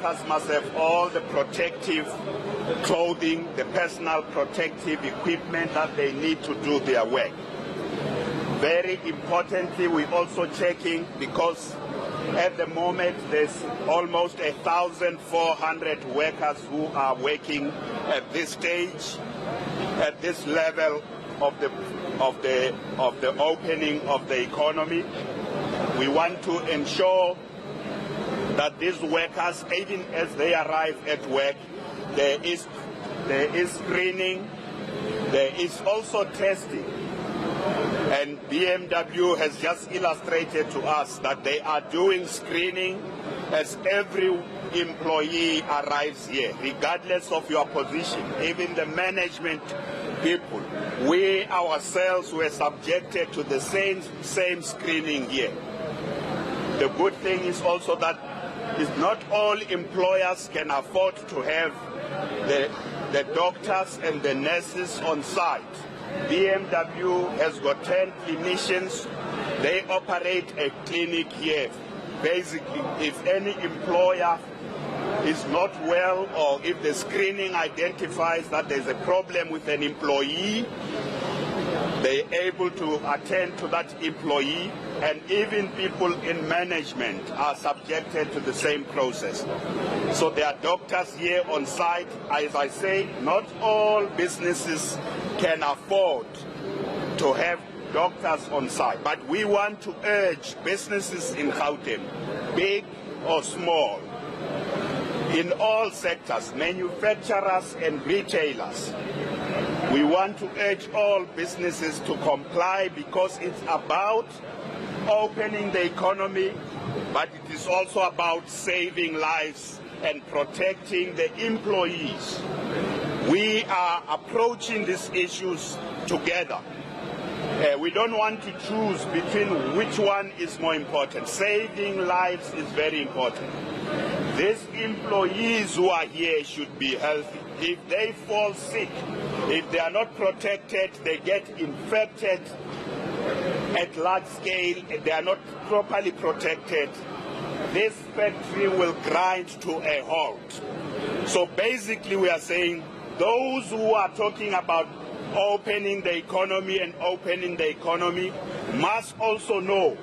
workers must have all the protective clothing, the personal protective equipment that they need to do their work. Very importantly, we're also checking, because at the moment there's almost 1,400 workers who are working at this stage, at this level of the opening of the economy. We want to ensure that these workers, even as they arrive at work, there is screening, there is also testing. And BMW has just illustrated to us that they are doing screening as every employee arrives here, regardless of your position, even the management people. We ourselves were subjected to the same screening here. The good thing is also that not all employers can afford to have the doctors and the nurses on site. BMW has got 10 clinicians. They operate a clinic here. Basically, if any employer is not well, or if the screening identifies that there's a problem with an employee, they're able to attend to that employee, and even people in management are subjected to the same process. So there are doctors here on site. As I say, not all businesses can afford to have doctors on site, but we want to urge businesses in Gauteng, big or small, in all sectors, manufacturers and retailers. We want to urge all businesses to comply, because it's about opening the economy, but it is also about saving lives and protecting the employees. We are approaching these issues together. We don't want to choose between which one is more important. Saving lives is very important. These employees who are here should be healthy. If they fall sick, if they are not protected, they get infected at large scale, if they are not properly protected, this factory will grind to a halt. So basically we are saying those who are talking about opening the economy must also know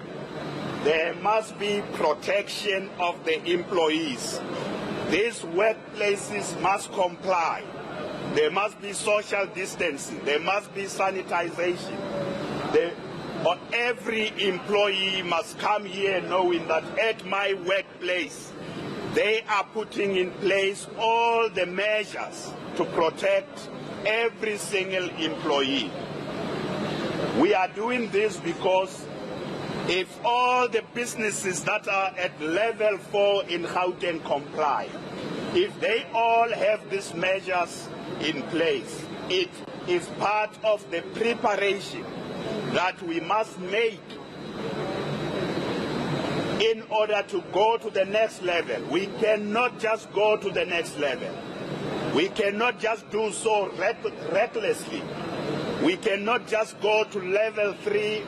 there must be protection of the employees. These workplaces must comply. There must be social distancing. There must be sanitization. But every employee must come here knowing that at my workplace, they are putting in place all the measures to protect every single employee. We are doing this because if all the businesses that are at level 4 in Gauteng comply, if they all have these measures in place, it is part of the preparation that we must make in order to go to the next level. We cannot just go to the next level. We cannot just do so recklessly. We cannot just go to level 3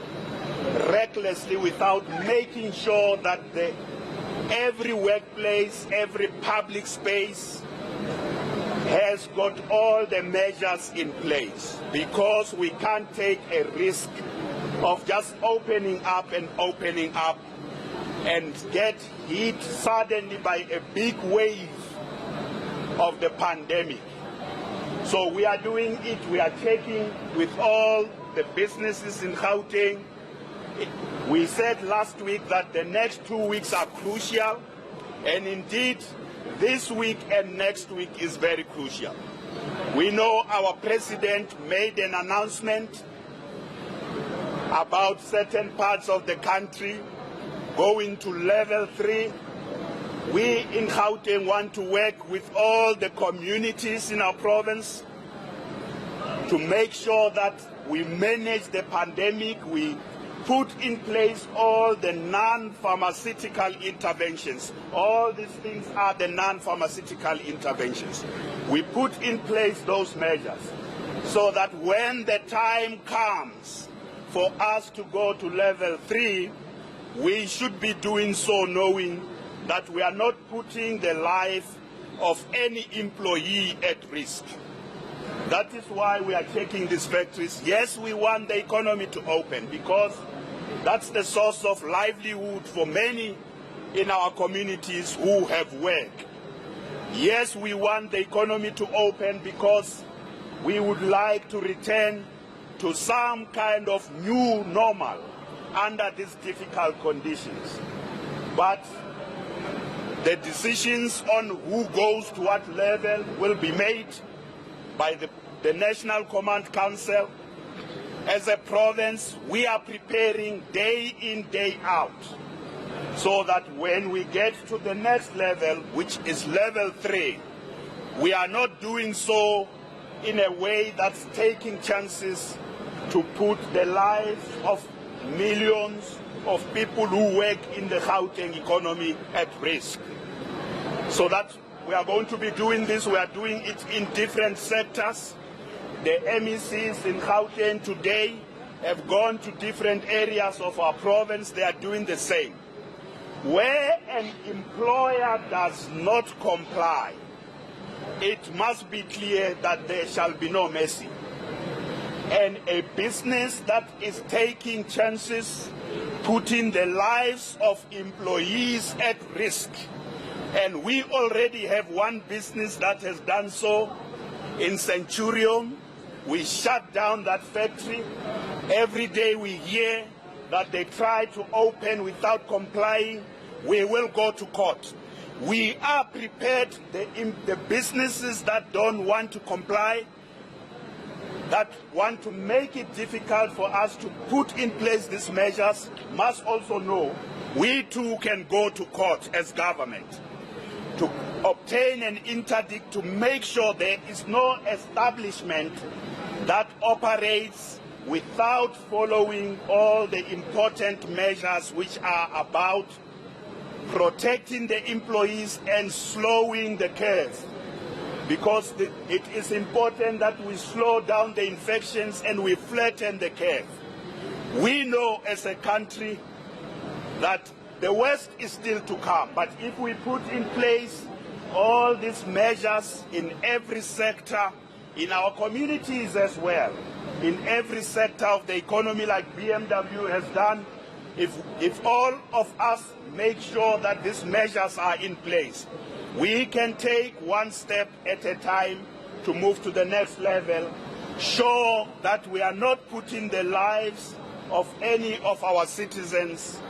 recklessly without making sure that every workplace, every public space has got all the measures in place, because we can't take a risk of just opening up and get hit suddenly by a big wave of the pandemic. So we are doing it, we are checking with all the businesses in Gauteng. We said last week that the next 2 weeks are crucial, and indeed this week and next week is very crucial. We know our president made an announcement about certain parts of the country going to level 3. We in Gauteng want to work with all the communities in our province to make sure that we manage the pandemic. We put in place all the non-pharmaceutical interventions. All these things are the non-pharmaceutical interventions. We put in place those measures so that when the time comes for us to go to level 3, we should be doing so knowing that we are not putting the life of any employee at risk. That is why we are checking these factories. Yes, we want the economy to open because that's the source of livelihood for many in our communities who have work. Yes, we want the economy to open because we would like to return to some kind of new normal under these difficult conditions. But the decisions on who goes to what level will be made by the National Command Council. As a province, we are preparing day in, day out, so that when we get to the next level, which is level 3, we are not doing so in a way that's taking chances to put the lives of millions of people who work in the Gauteng economy at risk. So that we are going to be doing this. We are doing it in different sectors. The MECs in Gauteng today have gone to different areas of our province. They are doing the same. Where an employer does not comply, it must be clear that there shall be no mercy. And a business that is taking chances, putting the lives of employees at risk, and we already have one business that has done so in Centurion. We shut down that factory. Every day we hear that they try to open without complying. We will go to court. We are prepared. The businesses that don't want to comply, that want to make it difficult for us to put in place these measures, must also know we too can go to court as government to obtain an interdict to make sure there is no establishment that operates without following all the important measures which are about protecting the employees and slowing the curve. Because it is important that we slow down the infections and we flatten the curve. We know as a country that the worst is still to come, but if we put in place all these measures in every sector, in our communities as well, in every sector of the economy like BMW has done, if all of us make sure that these measures are in place, we can take one step at a time to move to the next level, show that we are not putting the lives of any of our citizens,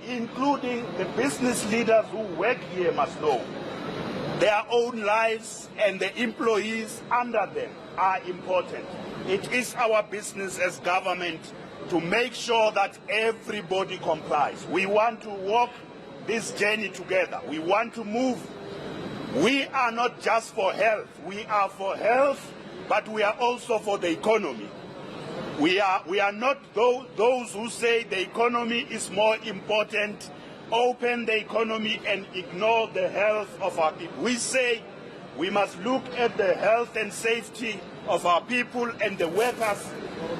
including the business leaders who work here must know their own lives and the employees under them are important. It is our business as government to make sure that everybody complies. We want to walk this journey together. We want to move. We are not just for health. We are for health, but we are also for the economy. We are not those who say the economy is more important, open the economy and ignore the health of our people. We say we must look at the health and safety of our people and the workers.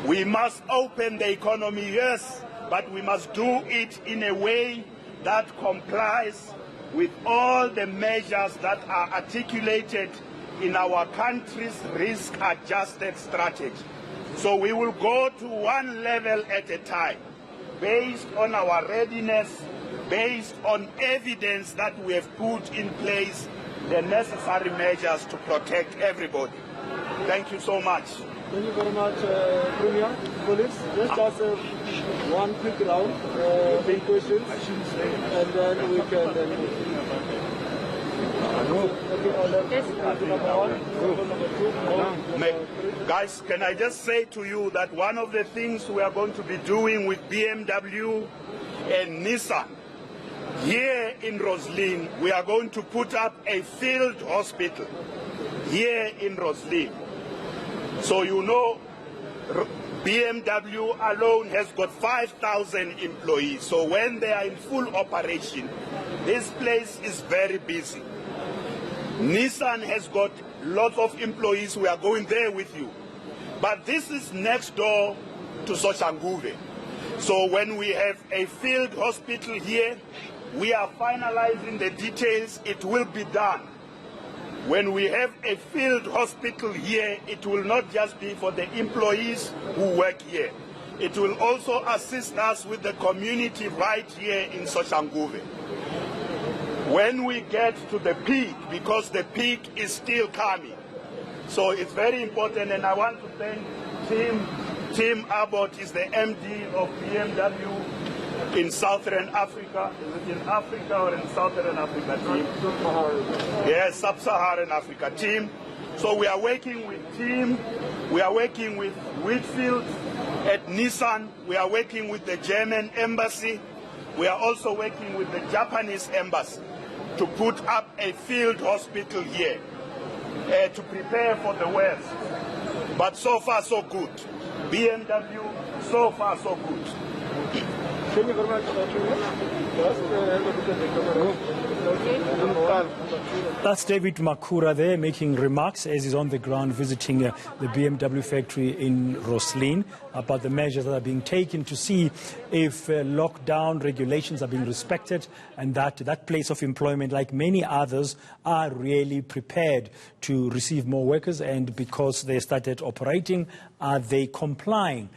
We must open the economy, yes, but we must do it in a way that complies with all the measures that are articulated in our country's risk-adjusted strategy. So we will go to one level at a time, based on our readiness, based on evidence that we have put in place the necessary measures to protect everybody. Thank you so much. Thank you very much, Premier. Police, let's just one quick round, big questions, and then we can Guys, can I just say to you that one of the things we are going to be doing with BMW and Nissan here in Rosslyn, we are going to put up a field hospital here in Rosslyn. So you know, BMW alone has got 5,000 employees. So when they are in full operation, this place is very busy. Nissan has got lots of employees. We are going there with you. But this is next door to Soshanguve. So when we have a field hospital here, we are finalizing the details. It will be done. When we have a field hospital here, it will not just be for the employees who work here. It will also assist us with the community right here in Soshanguve. When we get to the peak, because the peak is still coming. So it's very important, and I want to thank Tim Abbott is the MD of BMW in Southern Africa. Is it in Africa or in Southern Africa, Tim? Yes, Sub-Saharan Africa, Tim. So we are working with Tim. We are working with Whitfield at Nissan. We are working with the German embassy. We are also working with the Japanese embassy to put up a field hospital here to prepare for the worst. But so far, so good. BMW, so far, so good. Thank you very much. That's David Makhura there making remarks as he's on the ground visiting the BMW factory in Rosslyn about the measures that are being taken to see if lockdown regulations are being respected, and that place of employment, like many others, are really prepared to receive more workers, and because they started operating, are they complying